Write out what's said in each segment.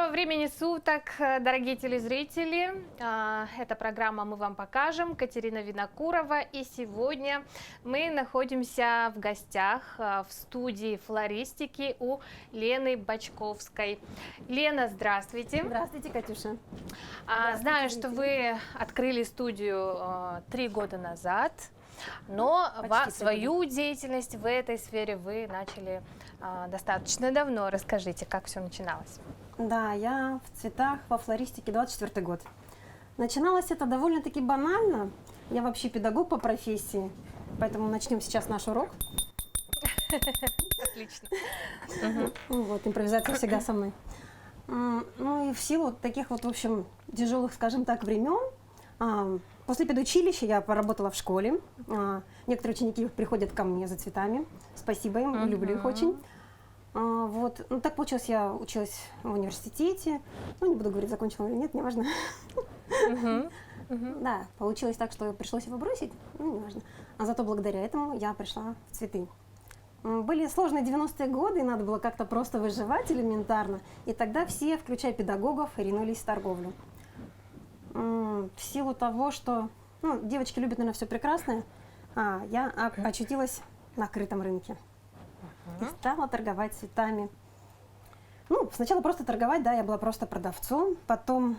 Доброго времени суток, дорогие телезрители. Это программа «Мы вам покажем». Катерина Винокурова. И сегодня мы находимся в гостях в студии флористики у Лены Бочковской. Лена, здравствуйте. Здравствуйте, Катюша. Знаю, что вы открыли студию 3 года назад. Но свою деятельность в этой сфере вы начали достаточно давно. Расскажите, как все начиналось? Да, я в цветах, во флористике 24 год. Начиналось это довольно-таки банально. Я вообще педагог по профессии, поэтому начнем сейчас наш урок. Отлично. Вот, импровизация всегда со мной. Ну и в силу таких вот, в общем, тяжелых, скажем так, времен, после педучилища я поработала в школе. Некоторые ученики приходят ко мне за цветами. Спасибо им, люблю их очень. Вот. Ну, так получилось, я училась в университете. Ну, не буду говорить, закончила или нет, неважно. Да, получилось так, что пришлось его бросить, ну, неважно. А зато благодаря этому я пришла в цветы. Были сложные 90-е годы, и надо было как-то просто выживать элементарно. И тогда все, включая педагогов, ринулись в торговлю. В силу того, что девочки любят, наверное, все прекрасное, я очутилась на открытом рынке и стала торговать цветами. Ну, сначала просто торговать, да, я была просто продавцом, потом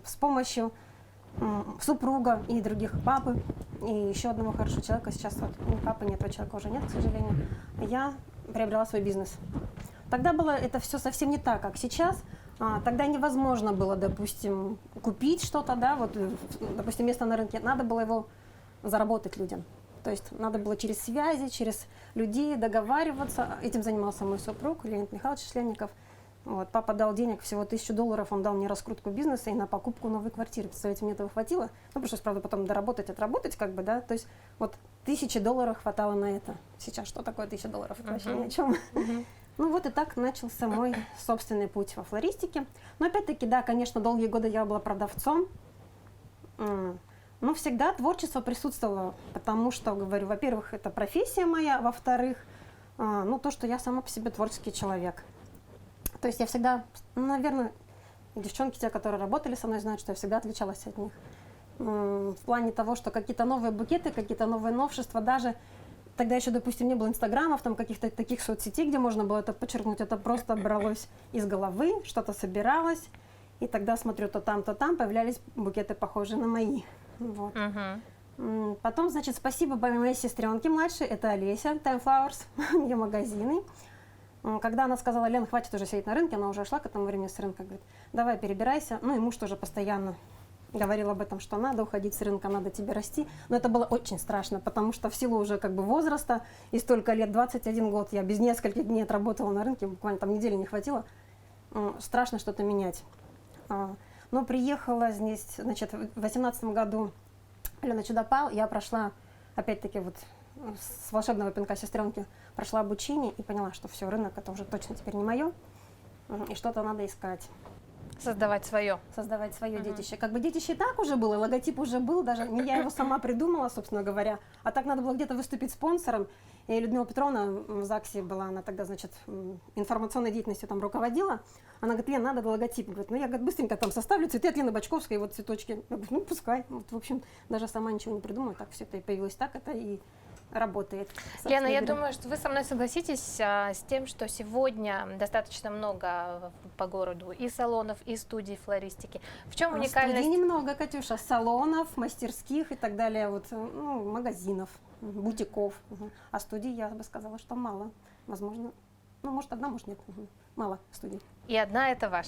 с помощью супруга и других папы, и еще одного хорошего человека, сейчас вот ни папы, ни этого человека уже нет, к сожалению, я приобрела свой бизнес. Тогда было это все совсем не так, как сейчас. Тогда невозможно было, допустим, купить что-то, да, вот, допустим, место на рынке, надо было его заработать людям. То есть надо было через связи, через людей договариваться. Этим занимался мой супруг, Леонид Михайлович Шляников. Вот, папа дал денег, всего $1000, он дал мне раскрутку бизнеса и на покупку новой квартиры. Представляете, мне этого хватило. Ну, пришлось, правда, потом доработать, отработать, как бы, да. То есть вот $1000 хватало на это. Сейчас что такое $1000? Это вообще ни о чем. Ну вот и так начался мой собственный путь во флористике. Но опять-таки, да, конечно, долгие годы я была продавцом. Но всегда творчество присутствовало, потому что, говорю, во-первых, это профессия моя, во-вторых, то, что я сама по себе творческий человек. То есть я всегда, наверное, девчонки, те, которые работали со мной, знают, что я всегда отличалась от них. В плане того, что какие-то новые букеты, какие-то новые новшества, даже тогда еще, допустим, не было инстаграмов, там каких-то таких соцсетей, где можно было это подчеркнуть, это просто бралось из головы, что-то собиралось, и тогда, смотрю, то там появлялись букеты, похожие на мои. Вот. Потом, значит, спасибо моей сестренке младшей, это Олеся, Time Flowers, ее магазины. Когда она сказала: Лен, хватит уже сидеть на рынке, она уже шла к этому времени с рынка, говорит, давай перебирайся. Ну и муж тоже постоянно говорил об этом, что надо уходить с рынка, надо тебе расти. Но это было очень страшно, потому что в силу уже как бы возраста и столько лет, 21 год, я без нескольких дней отработала на рынке, буквально там недели не хватило. Страшно что-то менять. Но приехала здесь, значит, в 2018 году Лена Чудопал, я прошла, опять-таки, вот с волшебного пинка сестренки, прошла обучение и поняла, что все, рынок это уже точно теперь не мое, и что-то надо искать. Создавать свое. Создавать свое детище. Как бы детище и так уже было, логотип уже был, даже не я его сама придумала, собственно говоря, а так надо было где-то выступить спонсором. И Людмила Петровна в ЗАГСе была, она тогда, значит, информационной деятельностью там руководила. Она говорит: Лен, надо логотип. Говорит, я говорит, быстренько там составлю цветы от Лены Бочковской, и вот цветочки. Я говорю, пускай. Вот, в общем, даже сама ничего не придумала, так все это и появилось, так это и работает. Лена, я думаю, что вы со мной согласитесь с тем, что сегодня достаточно много по городу и салонов, и студий флористики. В чем уникальность? Студий немного, Катюша, салонов, мастерских и так далее, вот, магазинов, бутиков. А студий, я бы сказала, что мало. Возможно, может одна, может нет. Мало студий. И одна это ваш?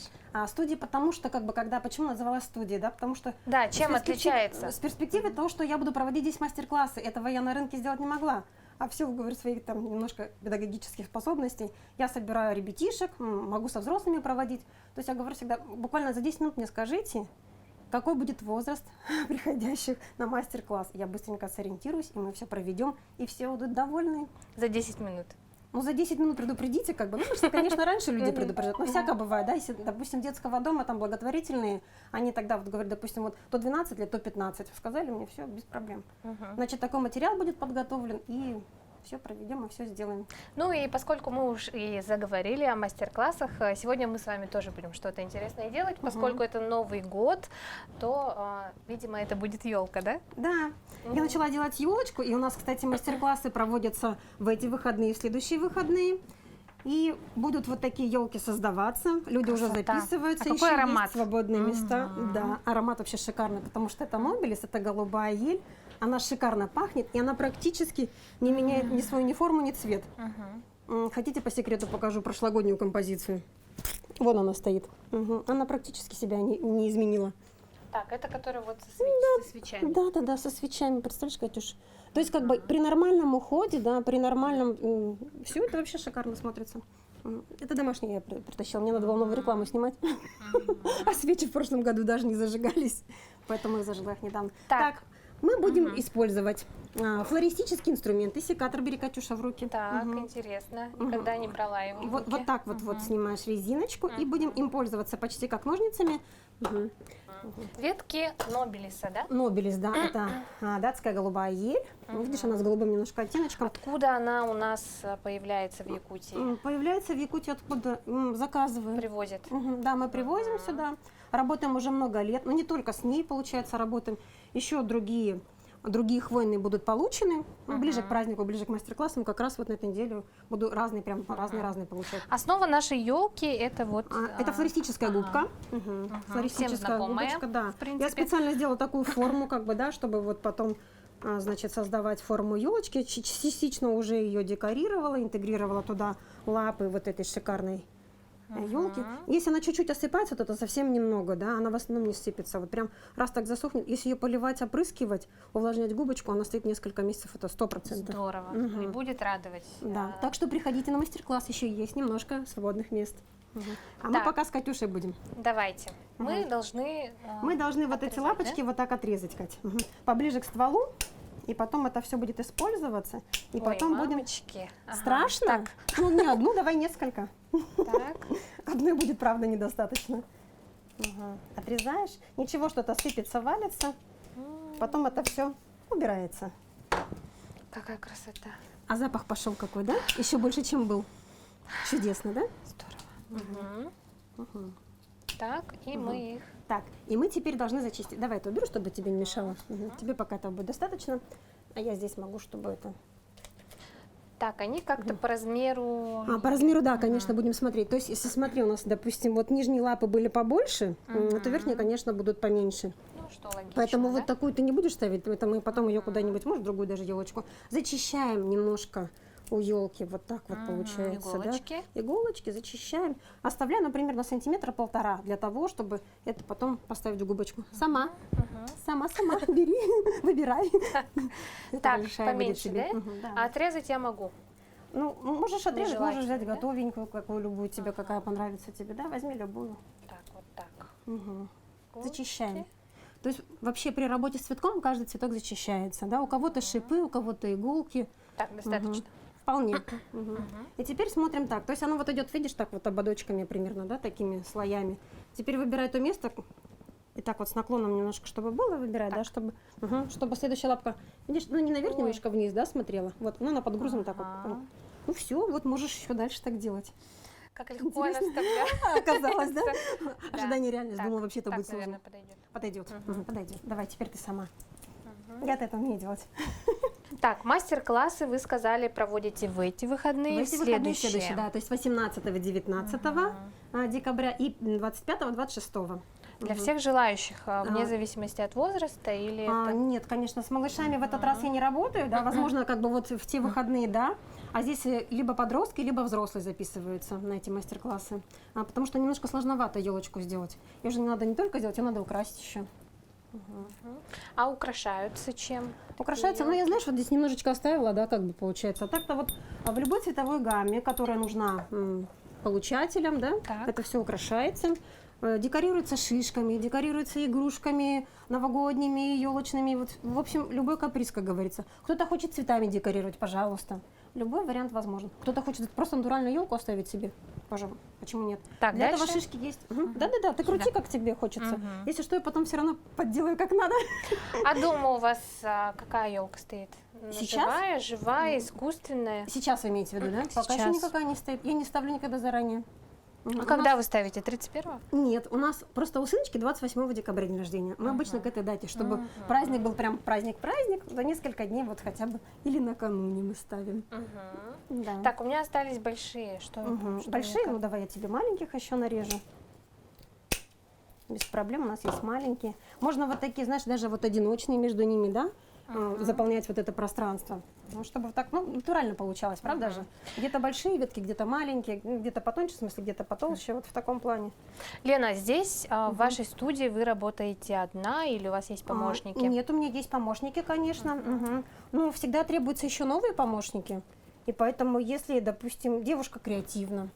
Студии, потому что, почему называлась студией, да, потому что... Да, чем отличается? С перспективы того, что я буду проводить здесь мастер-классы, этого я на рынке сделать не могла. А в силу, говорю, своих там немножко педагогических способностей, я собираю ребятишек, могу со взрослыми проводить. То есть я говорю всегда, буквально за 10 минут мне скажите, какой будет возраст приходящих на мастер-класс. Я быстренько сориентируюсь, и мы все проведем, и все будут довольны. За 10 минут? За 10 минут предупредите, потому что, конечно, раньше люди предупреждают, но всякое бывает, да, если, допустим, детского дома, там, благотворительные, они тогда, вот, говорят, допустим, вот, то 12 лет, то 15, сказали мне, все, без проблем. Значит, такой материал будет подготовлен, и все проведем и все сделаем. Ну и поскольку мы уж и заговорили о мастер-классах, сегодня мы с вами тоже будем что-то интересное делать. Поскольку это Новый год, то, видимо, это будет елка, да? Да, я начала делать елочку, и у нас, кстати, мастер-классы проводятся в эти выходные и в следующие выходные. И будут вот такие елки создаваться, люди уже Красота. записываются, А какой еще аромат? есть свободные места. Да, аромат вообще шикарный, потому что это нобелис, это голубая ель, она шикарно пахнет, и она практически не меняет ни свою ни форму, ни цвет. Хотите, по секрету покажу прошлогоднюю композицию? Вон она стоит. Она практически себя не изменила. Так, это который вот со свечами. Да, со свечами, представляешь, Катюш? То есть как бы при нормальном уходе, да, при нормальном, все это вообще шикарно смотрится. Это домашний я притащила, мне надо было новую рекламу снимать. А свечи в прошлом году даже не зажигались, поэтому я зажгла их недавно. Так, мы будем использовать флористические инструменты. Секатор бери, Катюша, в руки. Так, интересно, никогда не брала его в руки. Вот так вот снимаешь резиночку и будем им пользоваться почти как ножницами. Ветки нобелиса, да? Нобелис, да, это датская голубая ель. Видишь, она с голубым немножко оттеночком. Откуда она у нас появляется в Якутии? Появляется в Якутии, откуда заказываем. Привозят? Да, мы привозим сюда. Работаем уже много лет, но не только с ней, получается, работаем. Еще другие хвойные будут получены. Ближе к празднику, ближе к мастер-классам, как раз вот на этой неделе буду разные получать. Основа нашей елки это вот... Это флористическая губка. Флористическая губочка, да. Я специально сделала такую форму, как бы, да, чтобы вот потом, значит, создавать форму елочки. Частично уже ее декорировала, интегрировала туда лапы вот этой шикарной елки. Если она чуть-чуть осыпается, то это совсем немного, да, она в основном не сыпется. Вот прям раз так засохнет, если ее поливать, опрыскивать, увлажнять губочку, она стоит несколько месяцев, это 100%. Здорово, и будет радовать. Да, так что приходите на мастер-класс, еще есть немножко свободных мест. А мы пока с Катюшей будем. Давайте. Мы должны вот эти лапочки вот так отрезать, Кать. Поближе к стволу. И потом это все будет использоваться. И потом будем... Страшно? Так. Ну, не одну, давай несколько. Так. Одной будет, правда, недостаточно. Отрезаешь. Ничего, что-то сыпется, валится. Потом это все убирается. Какая красота. А запах пошел какой, да? Еще больше, чем был. Чудесно, да? Здорово. Так, и мы их... Так, и мы теперь должны зачистить. Давай это уберу, чтобы тебе не мешало. Тебе пока этого будет достаточно. А я здесь могу, чтобы это... Так, они как-то по размеру... По размеру, да, конечно, будем смотреть. То есть, если, смотри, у нас, допустим, вот нижние лапы были побольше, то верхние, конечно, будут поменьше. Ну, что логично, поэтому да? вот такую ты не будешь ставить, это мы потом ее куда-нибудь, может, другую даже елочку. Зачищаем немножко у елки, вот так вот получается. Иголочки. Да? Иголочки зачищаем. Оставляю, например, на сантиметр-полтора для того, чтобы это потом поставить в губочку. Сама, бери, выбирай. Так, поменьше, да? Да. А отрезать я могу? Ну, можешь отрезать, можешь взять Нежелательно, да? готовенькую, какую любую тебе, какая понравится тебе, да, возьми любую. Так, вот так. Зачищаем. То есть вообще при работе с цветком каждый цветок зачищается, да, у кого-то шипы, у кого-то иголки. Так, достаточно. Вполне. И теперь смотрим так, то есть оно вот идет, видишь, так вот ободочками примерно, да, такими слоями. Теперь выбирай то место, и так вот с наклоном немножко, чтобы было, выбирай, да, чтобы следующая лапка, видишь, ну не наверх немножко вниз, да, смотрела, вот, ну она под грузом так вот. Ну все, вот можешь еще дальше так делать. Как легко она оставляет. Оказалось, да? Ожидание реальность, думала, вообще это будет наверное, сложно. Подойдет. Подойдет. Давай, теперь ты сама. Я-то это умею делать. Так, мастер-классы, вы сказали, проводите в эти выходные, следующие, да, то есть 18-19 декабря и 25-26. Для всех желающих, вне зависимости от возраста или... Нет, конечно, с малышами в этот раз я не работаю, да, возможно, как бы вот в те выходные, да, а здесь либо подростки, либо взрослые записываются на эти мастер-классы, потому что немножко сложновато елочку сделать. Ее же надо не только сделать, ее надо украсить еще. А украшаются чем? Украшается, ну я, знаешь, вот здесь немножечко оставила, да, как бы получается. А так-то вот в любой цветовой гамме, которая нужна получателям, да, это все украшается. Декорируется шишками, декорируется игрушками новогодними, елочными. Вот, в общем, любой каприз, как говорится. Кто-то хочет цветами декорировать, пожалуйста. Любой вариант возможен. Кто-то хочет просто натуральную елку оставить себе. Пожалуйста, почему нет? Так, для дальше? этого шишки есть. Да-да-да, ты крути, как тебе хочется. Если что, я потом все равно подделаю как надо. А дома у вас какая елка стоит? Живая, живая, искусственная. Сейчас вы имеете в виду, да? Пока еще Сейчас. никакая не стоит. Я не ставлю никогда заранее. А когда вы ставите? 31-го? Нет, у нас просто у сыночки 28 декабря день рождения. Мы обычно к этой дате, чтобы праздник был прям праздник-праздник, за несколько дней вот хотя бы, или накануне мы ставим. Да. Так, у меня остались большие. Что, что Большие, мне ну давай я тебе маленьких еще нарежу. Без проблем, у нас есть маленькие. Можно вот такие, знаешь, даже вот одиночные между ними, да? Заполнять вот это пространство. Ну, чтобы так, ну, натурально получалось, правда же? Где-то большие ветки, где-то маленькие, где-то потоньше, в смысле, где-то потолще, вот в таком плане. Лена, здесь в вашей студии вы работаете одна или у вас есть помощники? Нет, у меня есть помощники, конечно. Ну, всегда требуются еще новые помощники. И поэтому, если, допустим, девушка креативна,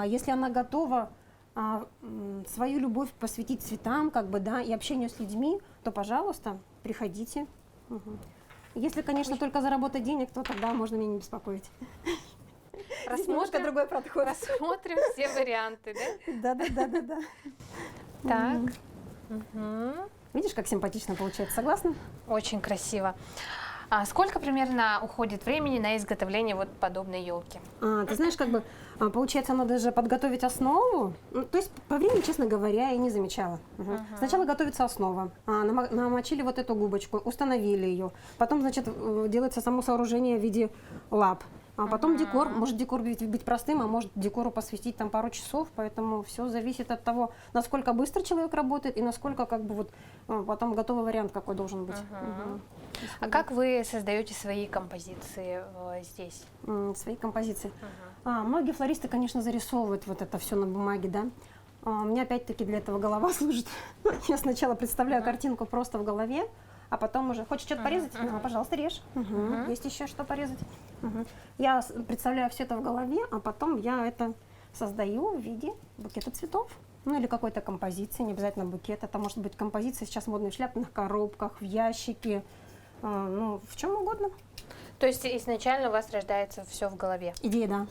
если она готова свою любовь посвятить цветам, как бы, да, и общению с людьми, то, пожалуйста, приходите. Если, конечно, только заработать денег, то тогда можно меня не беспокоить. Здесь немножко другой подход. Рассмотрим все варианты, да? Да. Так. Видишь, как симпатично получается, согласна? Очень красиво. А сколько примерно уходит времени на изготовление вот подобной елки? Ты знаешь, как бы, получается, надо же подготовить основу. Ну, то есть, по времени, честно говоря, я не замечала. Сначала готовится основа. Намочили вот эту губочку, установили ее. Потом, значит, делается само сооружение в виде лап. А потом декор. Может декор быть простым, а может декору посвятить там пару часов. Поэтому все зависит от того, насколько быстро человек работает и насколько как бы вот потом готовый вариант какой должен быть. А как вы создаете свои композиции здесь? Свои композиции. Многие флористы, конечно, зарисовывают вот это все на бумаге, да. У меня опять-таки для этого голова служит. Я сначала представляю картинку просто в голове, а потом уже... Хочешь что-то порезать? Пожалуйста, режь. Есть еще что порезать? Я представляю все это в голове, а потом я это создаю в виде букета цветов. Ну или какой-то композиции, не обязательно букет. Это может быть композиция сейчас модной в шляпных коробках, в ящике, ну, в чем угодно. То есть изначально у вас рождается все в голове? Идея, да.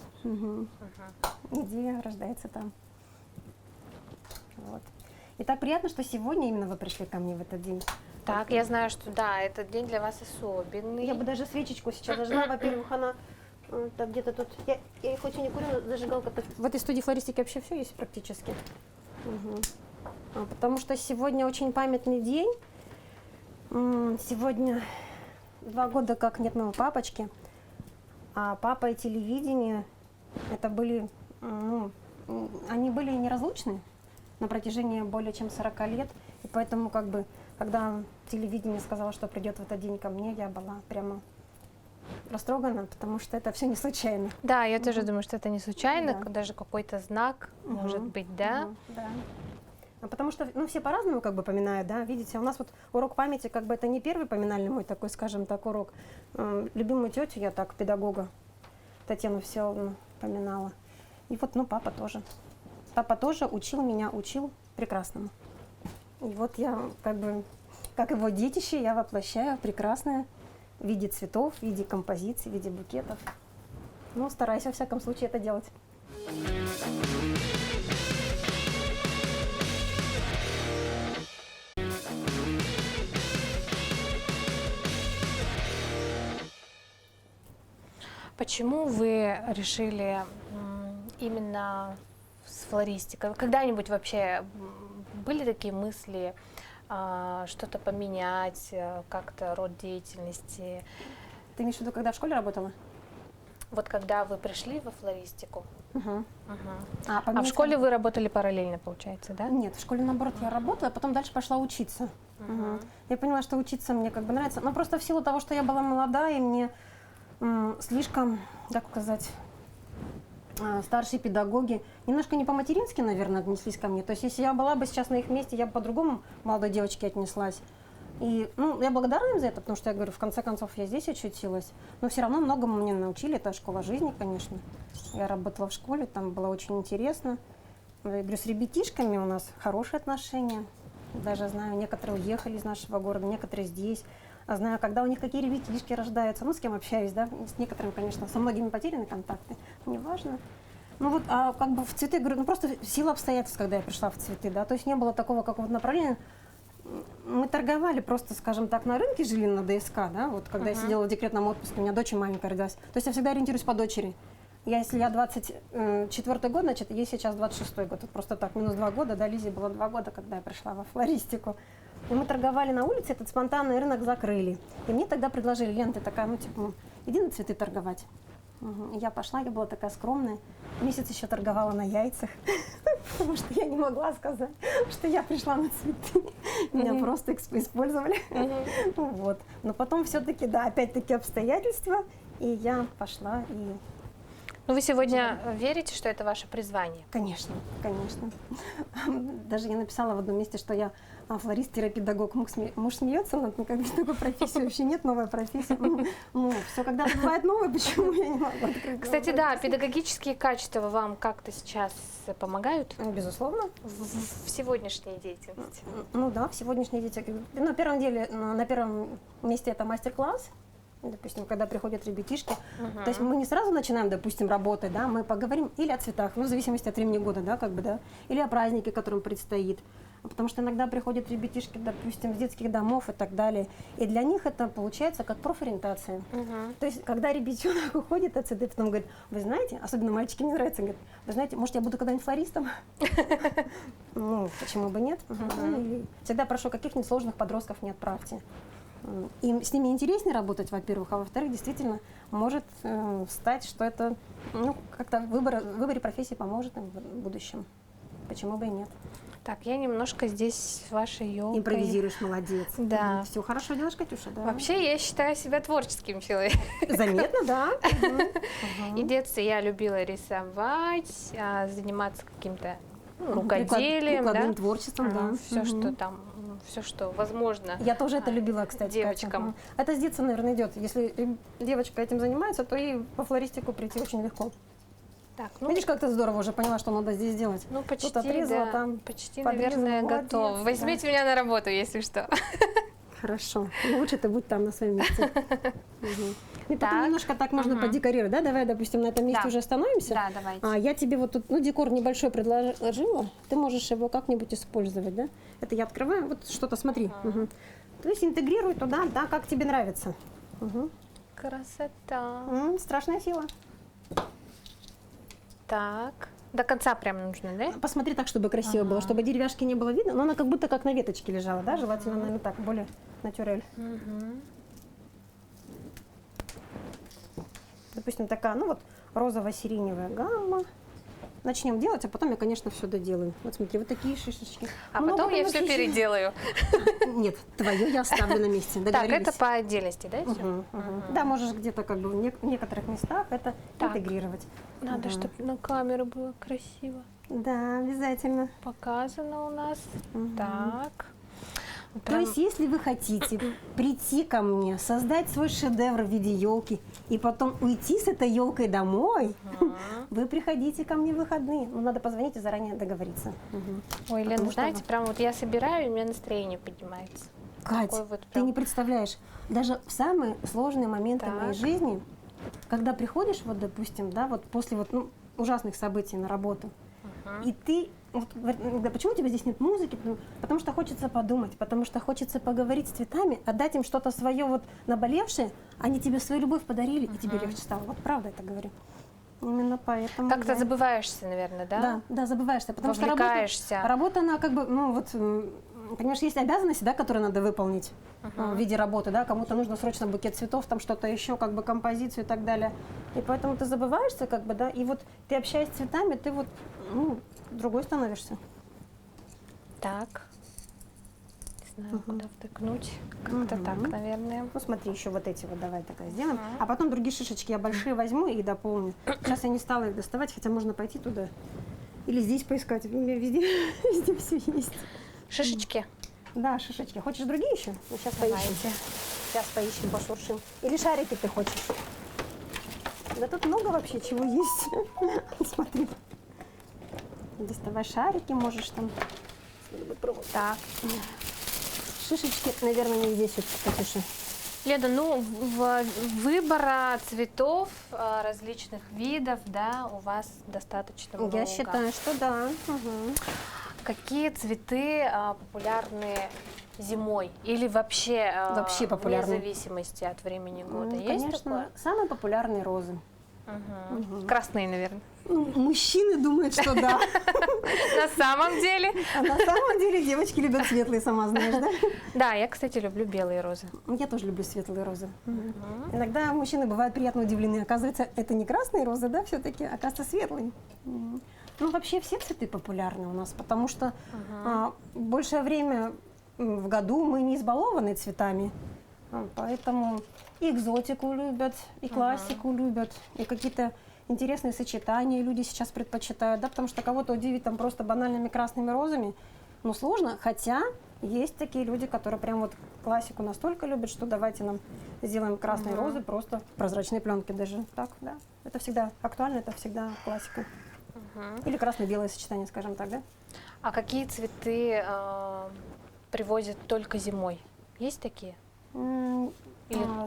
Идея рождается там. Вот. И так приятно, что сегодня именно вы пришли ко мне в этот день. Так, я знаю, что да, этот день для вас особенный. Я бы даже свечечку сейчас зажгла. Во-первых, она так где-то тут... Я их очень не курю, но зажигалка... В этой студии флористики вообще все есть практически. Потому что сегодня очень памятный день. Сегодня 2 года как нет моего папочки. А папа и телевидение, это были... Ну, они были неразлучны на протяжении более чем 40 лет. И поэтому, как бы, когда телевидение сказало, что придет в этот день ко мне, я была прямо растрогана, потому что это все не случайно. Да, я тоже думаю, что это не случайно, Да. даже какой-то знак, может быть, да? Да. Потому что, ну, все по-разному как бы поминают, да, видите, у нас вот урок памяти, как бы это не первый поминальный мой такой, скажем так, урок. Любимую тетю я так, педагога Татьяну Всеволодовну поминала. И вот, ну, папа тоже. Папа тоже учил меня, учил прекрасному. И вот я, как бы, как его детище, я воплощаю прекрасное в виде цветов, в виде композиций, в виде букетов. Ну, стараюсь, во всяком случае, это делать. Почему вы решили именно с флористикой? Когда-нибудь вообще были такие мысли что-то поменять, как-то род деятельности? Ты имеешь в виду, когда в школе работала? Вот когда вы пришли во флористику. А в поменять школе вы работали параллельно, получается, да? Нет, в школе, наоборот, я работала, а потом дальше пошла учиться. Я поняла, что учиться мне как бы нравится. Но просто в силу того, что я была молодая, и мне слишком, как сказать, старшие педагоги немножко не по-матерински, наверное, отнеслись ко мне. То есть, если я была бы сейчас на их месте, я бы по-другому молодой девочке отнеслась. И, ну, я благодарна им за это, потому что, я говорю, в конце концов, я здесь очутилась. Но все равно многому меня научили. Это школа жизни, конечно. Я работала в школе, там было очень интересно. Я говорю, с ребятишками у нас хорошие отношения. Даже знаю, некоторые уехали из нашего города, некоторые здесь. А знаю, когда у них какие ребятишки рождаются, ну, с кем общаюсь, да, с некоторыми, конечно, со многими потеряны контакты, неважно. Ну вот, а как бы в цветы, говорю, ну просто сила обстоятельств, когда я пришла в цветы, да, то есть не было такого какого-то направления, Мы торговали просто, скажем так, на рынке, жили на ДСК, да, вот когда я сидела в декретном отпуске, у меня дочь маленькая родилась. То есть я всегда ориентируюсь по дочери. Если я 24-й год, значит, ей сейчас 26-й год. Вот просто так, минус 2 года, да, Лизе было 2 года, когда я пришла во флористику. И мы торговали на улице, этот спонтанный рынок закрыли. И мне тогда предложили: Лен, ты такая, ну, типа, иди на цветы торговать. И я пошла, я была такая скромная. Месяц еще торговала на яйцах, потому что я не могла сказать, что я пришла на цветы. Меня просто использовали. Вот. Но потом все-таки, да, опять-таки обстоятельства, и я пошла и... Ну, вы сегодня верите, что это ваше призвание? Конечно, конечно. Даже я написала в одном месте, что я флорист, педагог. Муж смеется, но как бы такой профессии вообще нет, новая профессия. Ну, все когда-то бывает новое, почему я не могу открыть? Кстати, да, педагогические качества вам как-то сейчас помогают? Безусловно. В сегодняшней деятельности? Ну да, в сегодняшней деятельности. На первом месте это мастер-класс. Допустим, когда приходят ребятишки, то есть мы не сразу начинаем, допустим, работать, да, мы поговорим или о цветах, ну, в зависимости от времени года, да, как бы, да, или о празднике, которым предстоит. Потому что иногда приходят ребятишки, допустим, с детских домов и так далее, и для них это получается как профориентация. То есть, когда ребятенок уходит от цветы, потом говорит: вы знаете, особенно мальчики мне нравятся, говорят: вы знаете, может, я буду когда-нибудь флористом? Ну, почему бы нет? Всегда прошу, каких-нибудь сложных подростков не отправьте. Им с ними интереснее работать, во-первых, а во-вторых, действительно может стать, что это, ну, как-то в выборе профессии поможет им в будущем. Почему бы и нет? Так, я немножко здесь с вашей елкой. Импровизируешь, молодец. Да. Все хорошо делаешь, Катюша, да. Вообще, я считаю себя творческим человеком. Заметно, да. И в детстве я любила рисовать, заниматься каким-то рукоделием, прикладным да? творчеством, да. Все, что там, все, что возможно. Я тоже это любила, кстати, девочкам. Катя. Это с детства, наверное, идет. Если девочка этим занимается, то и по флористику прийти очень легко. Так, ну, Видишь, как ты здорово уже поняла, что надо здесь делать. ну почти, Тут отрезала, да, там почти, подрезала. наверное, Молодец, готова. да. Возьмите меня на работу, если что. Хорошо. Ну, лучше ты будь там на своем месте. И потом Так. немножко так можно подекорировать, да? Давай, допустим, на этом месте Да. уже остановимся. Да, давайте. Я тебе вот тут, ну, декор небольшой предложила. Ты можешь его как-нибудь использовать, да? Это я открываю. Вот что-то, смотри. То есть интегрируй туда, да, как тебе нравится. Красота. Страшная сила. Так, до конца прям нужно, да? Посмотри так, чтобы красиво было, чтобы деревяшки не было видно, но она как будто как на веточке лежала, да? Желательно, наверное, так, более натюрель. Допустим, такая, ну вот, розово-сиреневая гамма. Начнем делать, а потом я, конечно, все доделаю. Вот смотри, вот такие шишечки. А Много потом я там все вообще переделаю. Нет, твое я оставлю на месте. Так, Договорились? это по отдельности, да? всё? Да, можешь где-то как бы в некоторых местах это Так. интегрировать. Надо, чтобы на камеру было красиво Да, обязательно. показано у нас. Так. То Прям- есть, если вы хотите прийти ко мне, создать свой шедевр в виде елки и потом уйти с этой елкой домой, вы приходите ко мне в выходные. Ну, надо позвонить и заранее договориться. Ой, Лена, Потому что знаете, прям вот я собираю, и у меня настроение поднимается. Кать, Такой вот ты прям- не представляешь, даже в самые сложные моменты Так. моей жизни, когда приходишь, вот, допустим, да, вот после вот, ну, ужасных событий на работу, и ты, вот, да, почему у тебя здесь нет музыки? Потому что хочется подумать, потому что хочется поговорить с цветами, отдать им что-то свое вот наболевшее, они тебе свою любовь подарили, и тебе легче стало. Вот правда это говорю. Именно поэтому. Как-то я- забываешься, наверное, да? Да, да, забываешься, потому что Вовлекаешься. работа, она как бы, ну вот, понимаешь, есть обязанности, да, которые надо выполнить в виде работы, да, кому-то нужно срочно букет цветов, там что-то еще, как бы композицию и так далее. И поэтому ты забываешься, как бы, да, и вот ты общаясь с цветами, ты вот, ну, другой становишься. Так. Не знаю, куда втыкнуть. Как-то так, наверное. Ну, смотри, еще вот эти вот давай такая сделаем. А потом другие шишечки я большие возьму и дополню. Сейчас я не стала их доставать, хотя можно пойти туда. Или здесь поискать. У меня везде, везде все есть. Шишечки. Да, шишечки. Хочешь другие еще? Ну, сейчас поищем. Сейчас поищем, пошуршим. Или шарики ты хочешь? Да тут много вообще чего есть. Смотри. Доставай шарики, можешь там. Так. Шишечки, наверное, не здесь вот, Катюша. Леда, ну, выбора цветов различных видов, да, у вас достаточно много. Я считаю, что да. Какие цветы популярны зимой или вообще, Вообще популярны. вне зависимости от времени года? Есть Конечно, такое? самые популярные розы. Красные, наверное. Мужчины думают, что да. На самом деле? А на самом деле девочки любят светлые, сама знаешь, да? Да, я, кстати, люблю белые розы. Я тоже люблю светлые розы. Иногда мужчины бывают приятно удивлены. Оказывается, это не красные розы, да, все-таки, оказывается, светлые. Ну, вообще все цветы популярны у нас, потому что большее время в году мы не избалованы цветами. Поэтому и экзотику любят, и классику любят, и какие-то интересные сочетания люди сейчас предпочитают, да, потому что кого-то удивить там просто банальными красными розами, ну, сложно, хотя есть такие люди, которые прям вот классику настолько любят, что давайте нам сделаем красные розы, просто прозрачные пленки даже, так, да, это всегда актуально, это всегда классика. Или красно-белое сочетание, скажем так, да? А какие цветы привозят только зимой? Есть такие?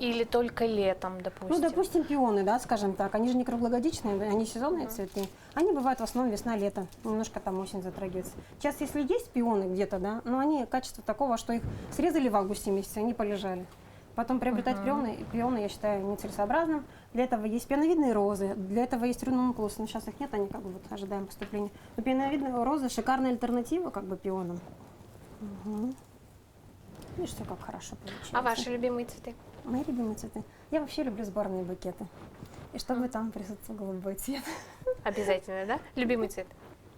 Или только летом, допустим? Ну, допустим, пионы, да, скажем так, они же не круглогодичные, они сезонные цветы. Они бывают в основном весна-лето, немножко там осень затрагивается. Сейчас, если есть пионы где-то, да, но они качество такого, что их срезали в августе месяце, они полежали. Потом приобретать пионы, я считаю, нецелесообразным. Для этого есть пионовидные розы, для этого есть рунункулусы, но сейчас их нет, они как бы вот ожидаем поступления. Но пионовидные розы шикарная альтернатива как бы пионам. Видишь, все как хорошо получается. А ваши любимые цветы? Мои любимые цветы? Я вообще люблю сборные букеты. И чтобы там присутствовал голубой цвет. Обязательно, да? Любимый цвет?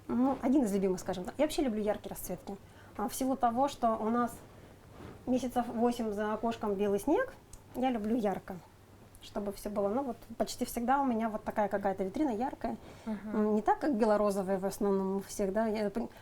Ну, один из любимых, скажем так. Я вообще люблю яркие расцветки. В силу того, что у нас месяцев 8 за окошком белый снег, я люблю ярко. Чтобы все было, ну вот почти всегда у меня вот такая какая-то витрина яркая. Не так, как белорозовая в основном у всех, да.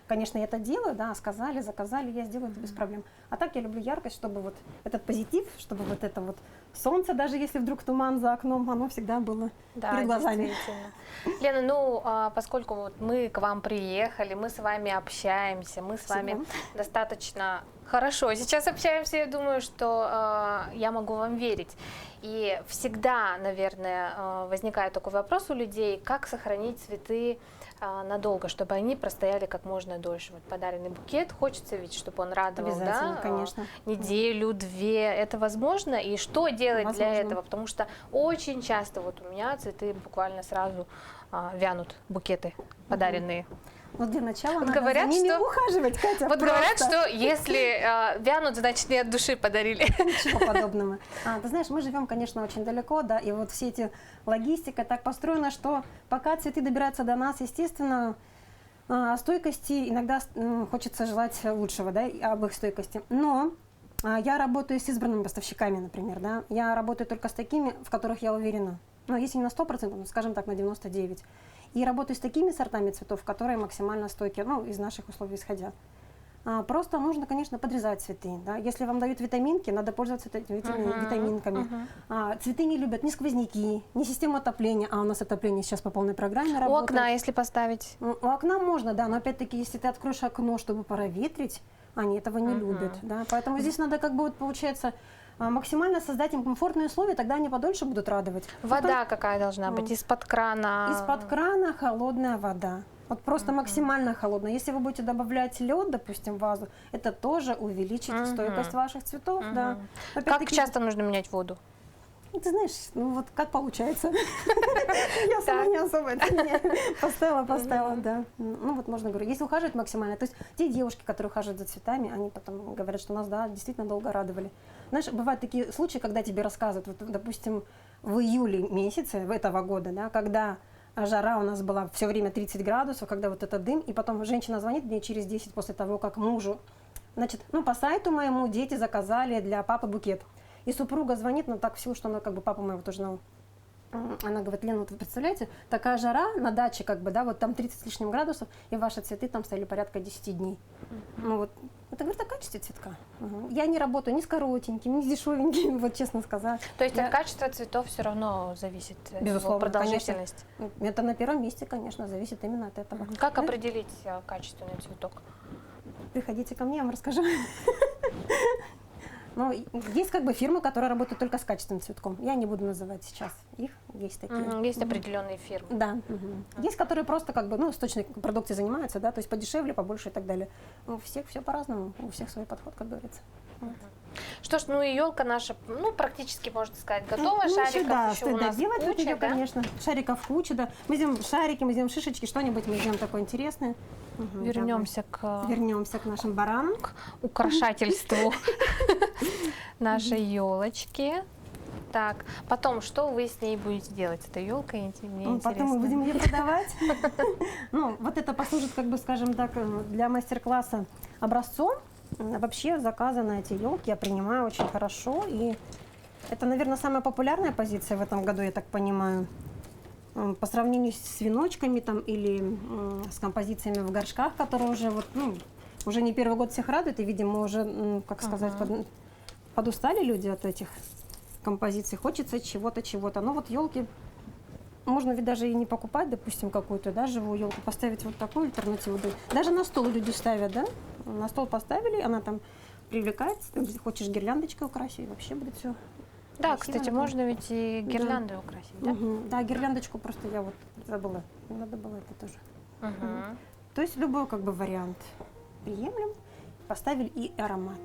Конечно, я это делаю, да, сказали, заказали, я сделаю это без проблем. А так я люблю яркость, чтобы вот этот позитив, чтобы вот это вот солнце, даже если вдруг туман за окном, оно всегда было перед глазами. Действительно. Лена, ну, поскольку вот мы к вам приехали, мы с вами общаемся, мы с вами достаточно хорошо сейчас общаемся, я думаю, что я могу вам верить. И всегда, наверное, возникает такой вопрос у людей, как сохранить цветы надолго, чтобы они простояли как можно дольше. Вот подаренный букет, хочется ведь, чтобы он радовал, да? Конечно. Неделю, две, это возможно? И что делать для этого? Потому что очень часто вот у меня цветы буквально сразу вянут, букеты подаренные. Вот для начала вот надо говорят, за ними что, ухаживать, Катя. Вот говорят, что если вянут, значит не от души подарили. Ничего подобного. Ты знаешь, мы живем, конечно, очень далеко, да, и вот все эти логистика так построена, что пока цветы добираются до нас, естественно, стойкости иногда хочется желать лучшего, да, об их стойкости. Но я работаю с избранными поставщиками, например, да, я работаю только с такими, в которых я уверена. Но если не на 100%, ну, скажем так, на 99%. И работаю с такими сортами цветов, которые максимально стойкие, ну, из наших условий исходя. Просто нужно, конечно, подрезать цветы. Да? Если вам дают витаминки, надо пользоваться этими витаминками. Цветы не любят ни сквозняки, ни систему отопления. А у нас отопление сейчас по полной программе работает. У окна, если поставить? У окна можно, да, но опять-таки, если ты откроешь окно, чтобы проветрить, они этого не любят. Да? Поэтому здесь надо, как бы, вот, получается, максимально создать им комфортные условия, тогда они подольше будут радовать. Вода какая должна быть? Из-под крана? Из-под крана холодная вода. Вот просто максимально холодная. Если вы будете добавлять лед, допустим, в вазу, это тоже увеличит стойкость ваших цветов. Да. Как часто нужно менять воду? Ты знаешь, ну вот как получается. Я сама не особо поставила, да. Ну вот можно говорить, если ухаживать максимально, то есть те девушки, которые ухаживают за цветами, они потом говорят, что нас, да, действительно долго радовали. Знаешь, бывают такие случаи, когда тебе рассказывают, вот, допустим, в июле месяце этого года, да, когда жара у нас была все время 30 градусов, когда вот этот дым, и потом женщина звонит мне через 10 после того, как мужу, значит, ну по сайту моему дети заказали для папы букет. И супруга звонит, но так в силу, что она как бы папа моего тоже знала. Она говорит, Лена, вот вы представляете, такая жара на даче, как бы, да, вот там 30 с лишним градусов, и ваши цветы там стояли порядка 10 дней. Ну вот, это говорит о качестве цветка. Я не работаю ни с коротеньким, ни с дешевеньким, вот честно сказать. То есть от качества цветов все равно зависит безусловно, продолжительность? Конечно. Это на первом месте, конечно, зависит именно от этого. Как определить качественный цветок? Приходите ко мне, я вам расскажу. Ну, есть как бы фирмы, которые работают только с качественным цветком. Я не буду называть сейчас. Их есть такие. Есть определенные фирмы. Да. Есть, которые просто как бы, ну, сточной продукцией занимаются, да, то есть подешевле, побольше и так далее. У всех все по-разному, у всех свой подход, как говорится. Вот. Что ж, ну и елка наша, ну, практически, можно сказать, готова. Ну, Шариков да, еще у нас делать куча, ее, да? конечно. Шариков куча, да. Мы сделаем шарики, мы сделаем шишечки, что-нибудь мы сделаем такое интересное. Вернемся к Вернемся к нашим баранам. украшательству нашей елочки. Так, потом, что вы с ней будете делать? Это елка, мне Потом мы интересно. будем ее продавать. Ну, вот это послужит, как бы, скажем так, для мастер-класса образцом. Вообще заказы на эти елки я принимаю очень хорошо. И это, наверное, самая популярная позиция в этом году, я так понимаю. По сравнению с веночками там, или с композициями в горшках, которые уже, вот, ну, уже не первый год всех радуют. И, видимо, уже, как сказать, подустали люди от этих композиций. Хочется чего-то, чего-то. Но вот елки можно ведь даже и не покупать, допустим, какую-то, да, живую елку, поставить вот такую альтернативу. Даже на стол люди ставят, да? На стол поставили, она там привлекает, если хочешь гирляндочкой украсить, вообще будет все. Да, кстати, можно ведь и гирляндой украсить, да? Да, гирляндочку просто я вот забыла. Надо было это тоже. Мгм. То есть любой как бы вариант приемлем. Поставили и аромат.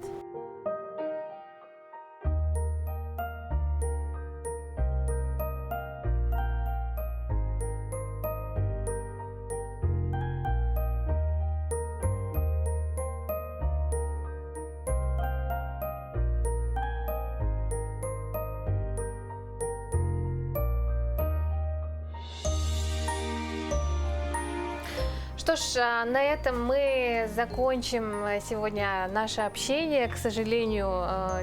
Что ж, на этом мы закончим сегодня наше общение. К сожалению,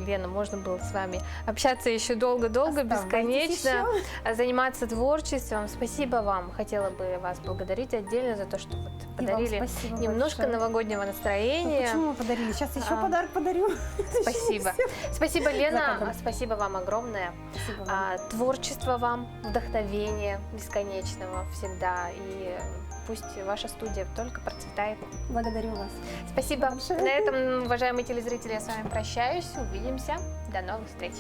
Лена, можно было с вами общаться еще долго-долго, бесконечно, заниматься творчеством. Спасибо вам. Хотела бы вас благодарить отдельно за то, что вот подарили немножко большое. новогоднего настроения. Почему вы подарили? Сейчас еще подарок подарю. Спасибо. Спасибо, Лена. Спасибо вам огромное. Спасибо вам. Творчества вам, вдохновения бесконечного всегда. И пусть ваша студия только процветает. Благодарю вас. Спасибо. Большое. На этом, уважаемые телезрители, я с вами прощаюсь. Увидимся. До новых встреч.